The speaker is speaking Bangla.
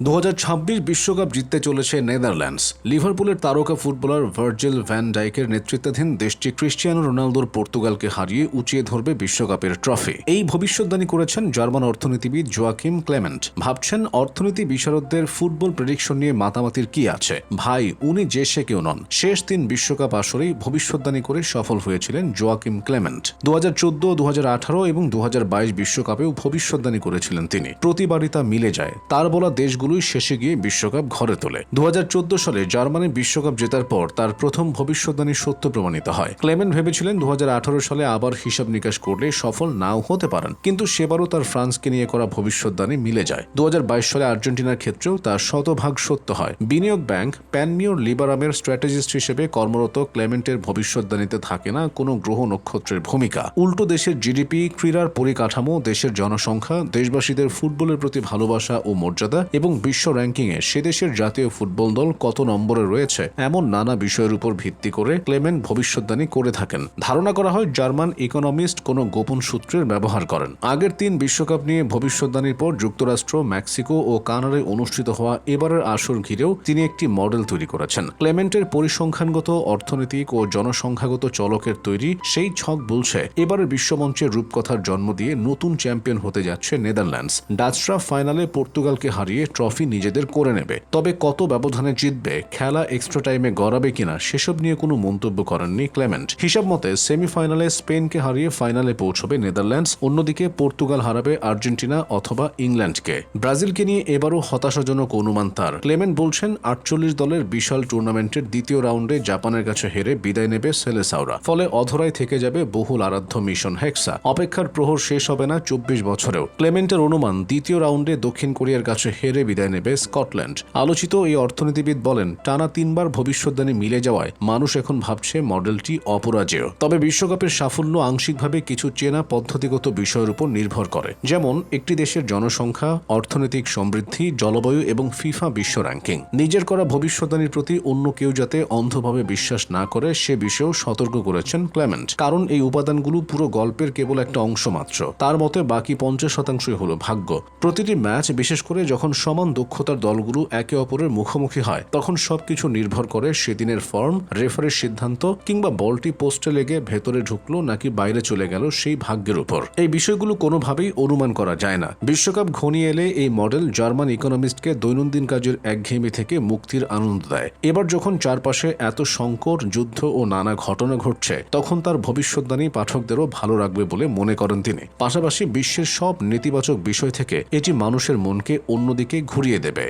2026 বিশ্বকাপ জিততে চলেছে নেদারল্যান্ডস। লিভারপুলের তারকা ফুটবলার ভার্জিল ভ্যান ডাইকের নেতৃত্বাধীন দেশটি ক্রিস্টিয়ানো রোনালদোর পর্তুগালকে হারিয়ে উঁচিয়ে ধরবে বিশ্বকাপের ট্রফি। এই ভবিষ্যদ্বাণী করেছেন জার্মান অর্থনীতিবিদ জোয়াকিম ক্লেমেন্ট। ভাবছেন অর্থনীতি বিশারদদের ফুটবল প্রেডিকশন নিয়ে মাতামাতির কি আছে, ভাই উনি যে সে কেউ নন। শেষ 3 বিশ্বকাপ আসরেই ভবিষ্যদ্বাণী করে সফল হয়েছিলেন জোয়াকিম ক্লেমেন্ট। 2014, 2018 এবং 2022 বিশ্বকাপেও ভবিষ্যদ্বাণী করেছিলেন তিনি। প্রতিবারই তা মিলে যায়। তার বলা দেশগুলোই শেষে গিয়ে বিশ্বকাপ ঘরে তোলে। 2014 সালে জার্মানি বিশ্বকাপ জেতার পর তার প্রথম ভবিষ্যদ্বাণী সত্য প্রমাণিত হয়। ক্লেমেন্ট ভেবেছিলেন 2018 সালে আবার হিসাব নিকাশ করলে সফল নাও হতে পারেন, কিন্তু সেবারও তার ফ্রান্সকে নিয়ে করা ভবিষ্যদ্বাণী মিলে যায়। 2022 সালে আর্জেন্টিনার ক্ষেত্রেও তা শতভাগ সত্য হয়। বিনিয়োগ ব্যাংক প্যানমিওর লিবারামের স্ট্র্যাটেজিস্ট হিসেবে কর্মরত ক্লেমেন্টের ভবিষ্যদ্বাণীতে থাকে না কোনো গ্রহ নক্ষত্রের ভূমিকা। উল্টো দেশের জিডিপি, ক্রীড়ার পরিকাঠামো, দেশের জনসংখ্যা, দেশবাসীদের ফুটবলের প্রতি ভালোবাসা ও মর্যাদা এবং বিশ্ব র্যাঙ্কিংয়ে সে দেশের জাতীয় ফুটবল দল কত নম্বরে রয়েছে, এমন নানা বিষয়ের উপর ভিত্তি করে ক্লেমেন্ট ভবিষ্যদ্বাণী করে থাকেন। ধারণা করা হয় জার্মান ইকোনমিস্ট কোনো গোপন সূত্রের ব্যবহার করেন। আগের 3 বিশ্বকাপ নিয়ে ভবিষ্যদ্বাণীর পর যুক্তরাষ্ট্র, মেক্সিকো ও কানাডায় অনুষ্ঠিত হওয়া এবারের আসর ঘিরেও তিনি একটি মডেল তৈরি করেছেন। ক্লেমেন্টের পরিসংখ্যানগত, অর্থনৈতিক ও জনসংখ্যাগত চলকের তৈরি সেই ছক বলছে এবারের বিশ্বমঞ্চের রূপকথার জন্ম দিয়ে নতুন চ্যাম্পিয়ন হতে যাচ্ছে নেদারল্যান্ডস। ডাচরা ফাইনালে পর্তুগালকে হারিয়ে ট্রফি নিজেদের করে নেবে। তবে কত ব্যবধানে জিতবে, খেলা এক্সট্রা টাইমে গড়াবে কিনা সেসব নিয়ে কোনো মন্তব্য করেননি ক্লেমেন্ট। হিসাব মতে সেমিফাইনালে স্পেনকে হারিয়ে ফাইনালে পৌঁছবে নেদারল্যান্ডস, অন্যদিকে পর্তুগাল হারাবে আর্জেন্টিনা অথবা ইংল্যান্ডকে। ব্রাজিলকে নিয়ে এবারও হতাশাজনক অনুমান তার। ক্লেমেন্ট বলছেন 48 দলের বিশাল টুর্নামেন্টের দ্বিতীয় রাউন্ডে জাপানের কাছে হেরে বিদায় নেবে সেলেসাওরা। ফলে অধরায় থেকে যাবে বহুল আরাধ্য মিশন হেক্সা। অপেক্ষার প্রহর শেষ হবে না 24 বছরেও। ক্লেমেন্টের অনুমান দ্বিতীয় রাউন্ডে দক্ষিণ কোরিয়ার কাছে হেরে বিদায় নেবে স্কটল্যান্ড। আলোচিত এই অর্থনীতিবিদ বলেন টানা 3 বার ভবিষ্যদ্বাণী মিলে যাওয়ায় মানুষ এখন ভাবছে মডেলটি অপরাজেয়। তবে বিশ্বকাপের সাফল্য আংশিকভাবে কিছু চেনা পদ্ধতিগত বিষয়ের উপর নির্ভর করে, যেমন একটি দেশের জনসংখ্যা, অর্থনৈতিক সমৃদ্ধি, জলবায়ু এবং ফিফা বিশ্ব র্যাঙ্কিং। নিজের করা ভবিষ্যদ্বাণীর প্রতি অন্য কেউ যাতে অন্ধভাবে বিশ্বাস না করে সে বিষয়েও সতর্ক করেছেন ক্লেমেন্ট। কারণ এই উপাদানগুলো পুরো গল্পের কেবল একটা অংশ মাত্র। তার মতে বাকি 50% হলো ভাগ্য। প্রতিটি ম্যাচ, বিশেষ করে যখন সমান দক্ষতার দলগুলো একে অপরের মুখোমুখি হয়, তখন সবকিছু নির্ভর করে সেদিনের ফর্ম, রেফারির সিদ্ধান্ত কিংবা বলটি পোস্টে লেগে ভেতরে ঢুকলো নাকি বাইরে চলে গেল সেই ভাগ্যের উপর। এই বিষয়গুলো কোনোভাবেই অনুমান করা যায় না। বিশ্বকাপ ঘনিয়ে এলে এই মডেল জার্মান ইকোনমিস্টকে দৈনন্দিন কাজের একঘেয়েমি থেকে মুক্তির আনন্দ দেয়। এবার যখন চারপাশে এত সংকট, যুদ্ধ ও নানা ঘটনা ঘটছে, তখন তার ভবিষ্যদ্বাণী পাঠকদেরও ভালো রাখবে বলে মনে করেন তিনি। পাশাপাশি বিশ্বের সব নেতিবাচক বিষয় থেকে এটি মানুষের মনকে অন্যদিকে ঘুরিয়ে দেবে।